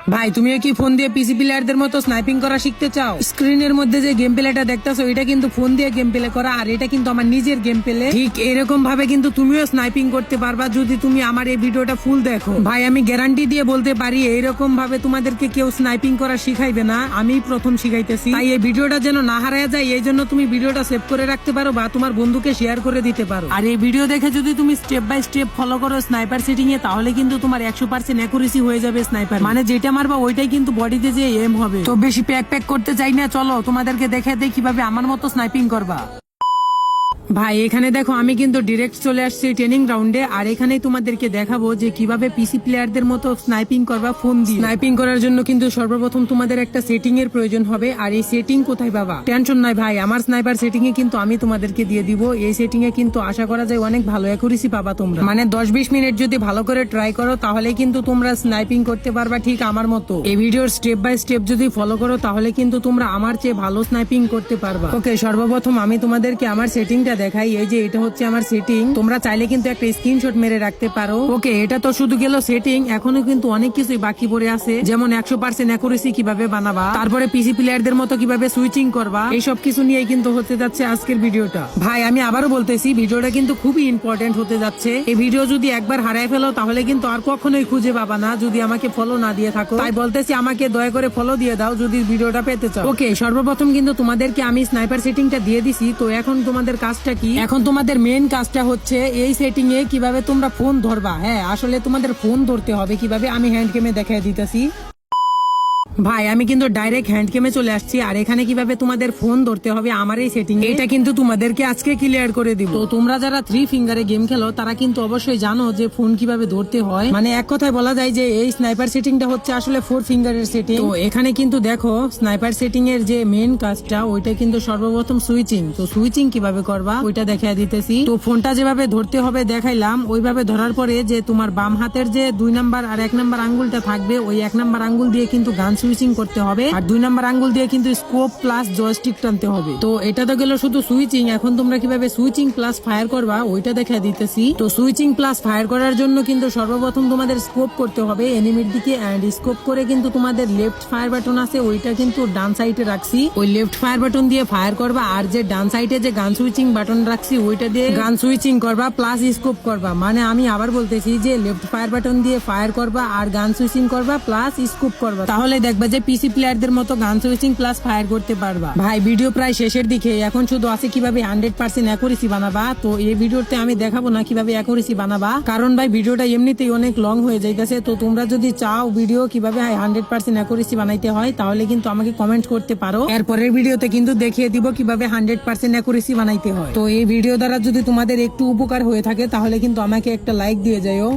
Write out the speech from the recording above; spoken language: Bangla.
ভাই তুমিও কি ফোন দিয়ে পিসি প্লেয়ারদের মতো স্নাইপিং করা শিখতে চাও? স্ক্রিনের মধ্যে যে গেম প্লেটা দেখতেছো এটা কিন্তু ফোন দিয়ে গেম প্লে করা, আর এটা কিন্তু আমার নিজের গেম প্লে। ঠিক এরকম ভাবে কিন্তু তুমিও স্নাইপিং করতে পারবা যদি তুমি আমার এই ভিডিওটা ফুল দেখো। ভাই আমি গ্যারান্টি দিয়ে বলতে পারি এইরকম ভাবে তোমাদেরকে কেউ স্নাইপিং করা শিখাইবে না, আমি প্রথম শিখাইতেছি। তাই এই ভিডিওটা যেন না হারায় যায় এই জন্য তুমি ভিডিওটা সেভ করে রাখতে পারো বা তোমার বন্ধুকে শেয়ার করে দিতে পারো। আর এই ভিডিও দেখে যদি তুমি স্টেপ বাই স্টেপ ফলো করো স্নাইপার সেটিং এ, তাহলে কিন্তু তোমার 100% অ্যাকুরেসি হয়ে যাবে স্নাইপার, মানে যেটা মারবা ওইটাই কিন্তু বডিতে যে এম হবে। তো বেশি প্যাক করতে চাই না, চলো তোমাদেরকে দেখে দেই কিভাবে আমার মতো স্নাইপিং করবা। ভাই এখানে দেখো আমি কিন্তু ডিরেক্ট চলে আসছি ট্রেনিং রাউন্ডে, আর এখানেই তোমাদেরকে দেখাবো যে কিভাবে পিসি প্লেয়ারদের মতো স্নাইপিং করবা ফোন দিয়ে। স্নাইপিং করার জন্য কিন্তু সর্বপ্রথম তোমাদের একটা সেটিং এর প্রয়োজন হবে, আর এই সেটিং কোথায় পাবা টেনশন নাই ভাই, আমার স্নাইপার সেটিং এ কিন্তু আমি তোমাদেরকে দিয়ে দিব। এই সেটিং এ কিন্তু আশা করা যায় অনেক ভালো অ্যাকুরেসি পাবা তোমরা, মানে 10-20 মিনিট যদি ভালো করে ট্রাই করো তাহলে কিন্তু তোমরা স্নাইপিং করতে পারবা ঠিক আমার মতো। এই ভিডিওর স্টেপ বাই স্টেপ যদি ফলো করো তাহলে কিন্তু তোমরা আমার চেয়ে ভালো স্নাইপিং করতে পারবা। ওকে, সর্বপ্রথম আমি তোমাদেরকে আমার সেটিংটা দেখাই। এই যে এটা হচ্ছে আমার সেটিং, তোমরা চাইলে কিন্তু একটা স্ক্রিনশট মেরে রাখতে পারো। ওকে, এটা তো শুধু গেল সেটিং, এখনো কিন্তু অনেক কিছুই বাকি পড়ে আছে, যেমন 100% অ্যাকুরেসি কিভাবে বানাবা, তারপরে পিসি প্লেয়ারদের মতো কিভাবে সুইচিং করবা, এইসব কিছু নিয়ে কিন্তু হতে যাচ্ছে আজকের ভিডিওটা। ভাই আমি আবারও বলতেছি ভিডিওটা কিন্তু খুবই ইম্পর্টেন্ট হতে যাচ্ছে। এই ভিডিও যদি একবার হারায় ফেলো তাহলে কিন্তু আর কখনোই খুঁজে পাবা না যদি আমাকে ফলো না দিয়ে থাকো। তাই বলতেছি আমাকে দয়া করে ফলো দিয়ে দাও যদি ভিডিওটা পেতে চাও। ওকে, সর্বপ্রথম কিন্তু তোমাদেরকে আমি স্নাইপার সেটিংটা দিয়ে দিছি। তো এখন তোমাদের কাজটা কি? এখন তোমাদের মেইন কাজটা হচ্ছে এই সেটিং এ কিভাবে তোমরা ফোন ধরবা। হ্যাঁ, আসলে তোমাদের ফোন ধরতে হবে কিভাবে আমি হ্যান্ড গেমে দেখাই দিতেছি। ভাই আমি কিন্তু ডাইরেক্ট হ্যান্ড গেমে চলে আসছি, আর এখানে কিভাবে তোমাদের ফোন ধরতে হবে আমার এই সেটিং এটা কিন্তু তোমাদেরকে আজকে ক্লিয়ার করে দিব। তো তোমরা যারা 3 ফিঙ্গারে গেম খেলো তারা কিন্তু অবশ্যই জানো যে ফোন কিভাবে ধরতে হয়, মানে এক কথায় বলা যায় যে এই স্নাইপার সেটিংটা হচ্ছে আসলে 4 ফিঙ্গারের সেটিং। তো এখানে কিন্তু দেখো স্নাইপার সেটিং এর যে মেইন কাজটা ওইটা কিন্তু সর্বপ্রথম সুইচিং। তো সুইচিং কিভাবে করবা ওইটা দেখাই দিতেছি। তো ফোনটা যেভাবে ধরতে হবে দেখাইলাম, ওইভাবে ধরার পরে যে তোমার বাম হাতের যে 2 নাম্বার আর 1 নাম্বার আঙ্গুলটা থাকবে, ওই 1 নাম্বার আঙ্গুল দিয়ে কিন্তু গান সুইচিং করতে হবে, আর 2 নাম্বার আঙ্গুল দিয়ে কিন্তু স্কোপ প্লাস জয়স্টিক টানতে হবে। তো এটা তো গেল শুধু সুইচিং, এখন তোমরা কিভাবে সুইচিং প্লাস ফায়ার করবা ওইটা দেখা দিতেছি। তো সুইচিং প্লাস ফায়ার করার জন্য কিন্তু সর্বপ্রথম তোমাদের স্কোপ করতে হবে এনিমির দিকে, এন্ড স্কোপ করে কিন্তু তোমাদের লেফট ফায়ার বাটন আছে ওইটা কিন্তু ডান সাইডে রাখছি, ওই লেফট ফায়ার বাটন দিয়ে ফায়ার করবা, আর যে ডান সাইডে যে গান সুইচিং বাটন রাখছি ওইটা দিয়ে গান সুইচিং করবা প্লাস স্কোপ করবা। মানে আমি আবার বলতেছি যে লেফট ফায়ার বাটন দিয়ে ফায়ার করবা আর গান সুইচিং করবা প্লাস স্কোপ করবা, তাহলে দেখবা যে পিসি প্লেয়ারদের মতো গান সুইচিং প্লাস ফায়ার করতে পারবা। ভাই ভিডিও প্রায় শেষের দিকে, এখন শুধু আছে কিভাবে 100% অ্যাকুরেসি বানাবা। তো এই ভিডিওতে আমি দেখাবো না কিভাবে অ্যাকুরেসি বানাবা, কারণ ভাই ভিডিওটা এমনিতেই অনেক লং হয়ে যাইতেছে। তো তোমরা যদি চাও ভিডিও কিভাবে 100% অ্যাকুরেসি বানাইতে হয় তাহলে কিন্তু আমাকে কমেন্ট করতে পারো, এরপরের ভিডিওতে কিন্তু দেখিয়ে দিব কিভাবে 100% অ্যাকুরেসি বানাইতে হয়। তো এই ভিডিও দ্বারা যদি তোমাদের একটু উপকার হয়ে থাকে তাহলে কিন্তু আমাকে একটা লাইক দিয়ে যাও।